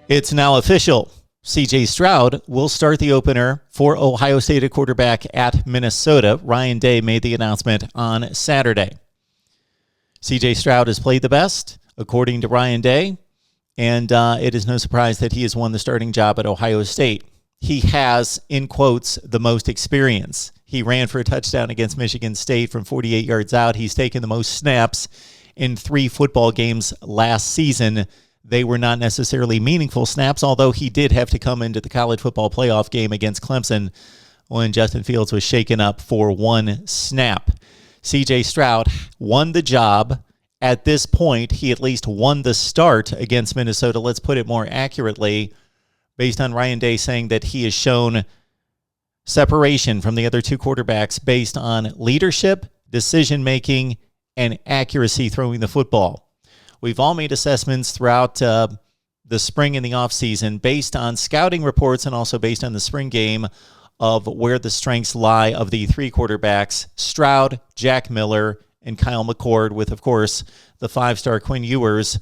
It's now official. C.J. Stroud will start the opener for Ohio State at quarterback at Minnesota. Ryan Day made the announcement on Saturday. C.J. Stroud has played the best, according to Ryan Day, and it is no surprise that he has won the starting job at Ohio State. He has, in quotes, the most experience. He ran for a touchdown against Michigan State from 48 yards out. He's taken the most snaps in 3 football games last season. They were not necessarily meaningful snaps, although he did have to come into the college football playoff game against Clemson when Justin Fields was shaken up for 1 snap. C.J. Stroud won the job. At this point, he at least won the start against Minnesota. Let's put it more accurately, based on Ryan Day saying that he has shown separation from the other 2 quarterbacks based on leadership, decision-making, and accuracy throwing the football. We've all made assessments throughout the spring and the offseason based on scouting reports and also based on the spring game of where the strengths lie of the 3 quarterbacks, Stroud, Jack Miller, and Kyle McCord, with, of course, the 5-star Quinn Ewers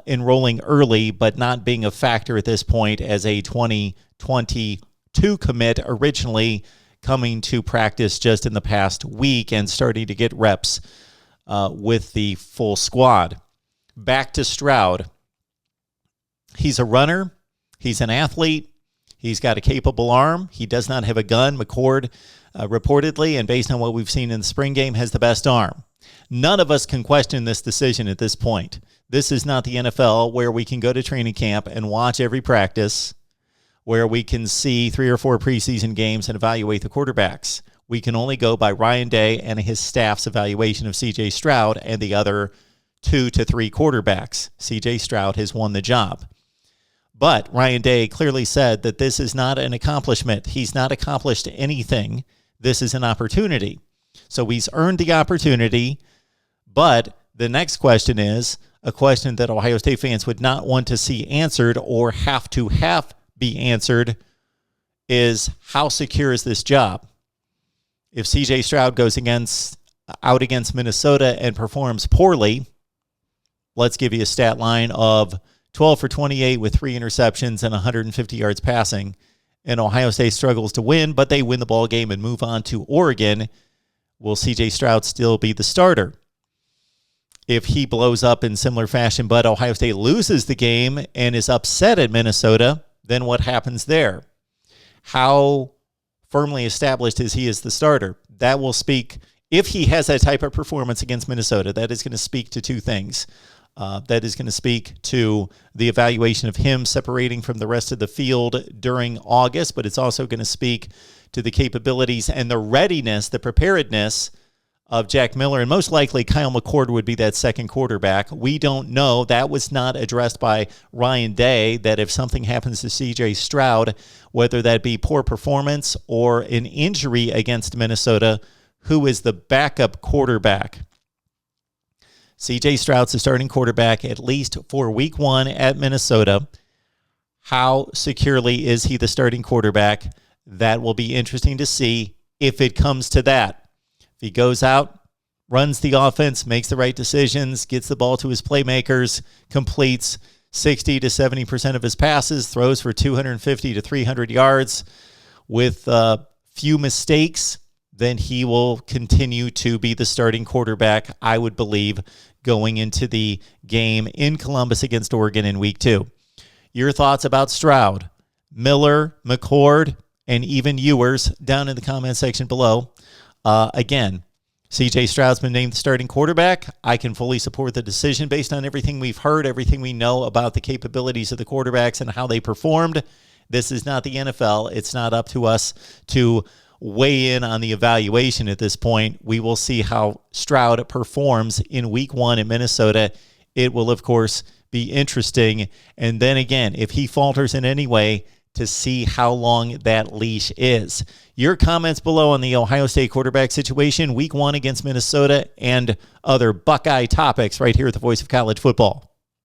enrolling early but not being a factor at this point as a 2022 commit, originally coming to practice just in the past week and starting to get reps with the full squad. Back to Stroud. He's a runner. He's an athlete. He's got a capable arm. He does not have a gun. McCord, reportedly, and based on what we've seen in the spring game, has the best arm. None of us can question this decision at this point. This is not the NFL where we can go to training camp and watch every practice, where we can see 3 or 4 preseason games and evaluate the quarterbacks. We can only go by Ryan Day and his staff's evaluation of C.J. Stroud and the other 2 to 3 quarterbacks. C.J. Stroud has won the job. But Ryan Day clearly said that this is not an accomplishment. He's not accomplished anything. This is an opportunity. So he's earned the opportunity, but the next question is a question that Ohio State fans would not want to see answered or have be answered is, how secure is this job? If C.J. Stroud goes out against Minnesota and performs poorly, let's give you a stat line of 12 for 28 with 3 interceptions and 150 yards passing, and Ohio State struggles to win, but they win the ball game and move on to Oregon. Will C.J. Stroud still be the starter? If he blows up in similar fashion, but Ohio State loses the game and is upset at Minnesota, then what happens there? How firmly established is he as the starter? That will speak, if he has that type of performance against Minnesota, that is going to speak to 2 things. That is going to speak to the evaluation of him separating from the rest of the field during August, but it's also going to speak to the capabilities and the readiness, the preparedness of Jack Miller, and most likely Kyle McCord would be that second quarterback. We don't know. That was not addressed by Ryan Day, that if something happens to C.J. Stroud, whether that be poor performance or an injury against Minnesota, who is the backup quarterback? C.J. Stroud's the starting quarterback, at least for week 1 at Minnesota. How securely is he the starting quarterback? That will be interesting to see if it comes to that. If he goes out, runs the offense, makes the right decisions, gets the ball to his playmakers, completes 60 to 70% of his passes, throws for 250 to 300 yards with few mistakes, then he will continue to be the starting quarterback, I would believe, going into the game in Columbus against Oregon in week 2. Your thoughts about Stroud, Miller, McCord, and even Ewers down in the comment section below. Again, C.J. Stroud's been named the starting quarterback. I can fully support the decision based on everything we've heard, everything we know about the capabilities of the quarterbacks and how they performed. This is not the NFL. It's not up to us to weigh in on the evaluation at this point. We will see how Stroud performs in week 1 in Minnesota. It will, of course, be interesting. And then again, if he falters in any way, to see how long that leash is. Your comments below on the Ohio State quarterback situation, week 1 against Minnesota, and other Buckeye topics right here at the Voice of College Football.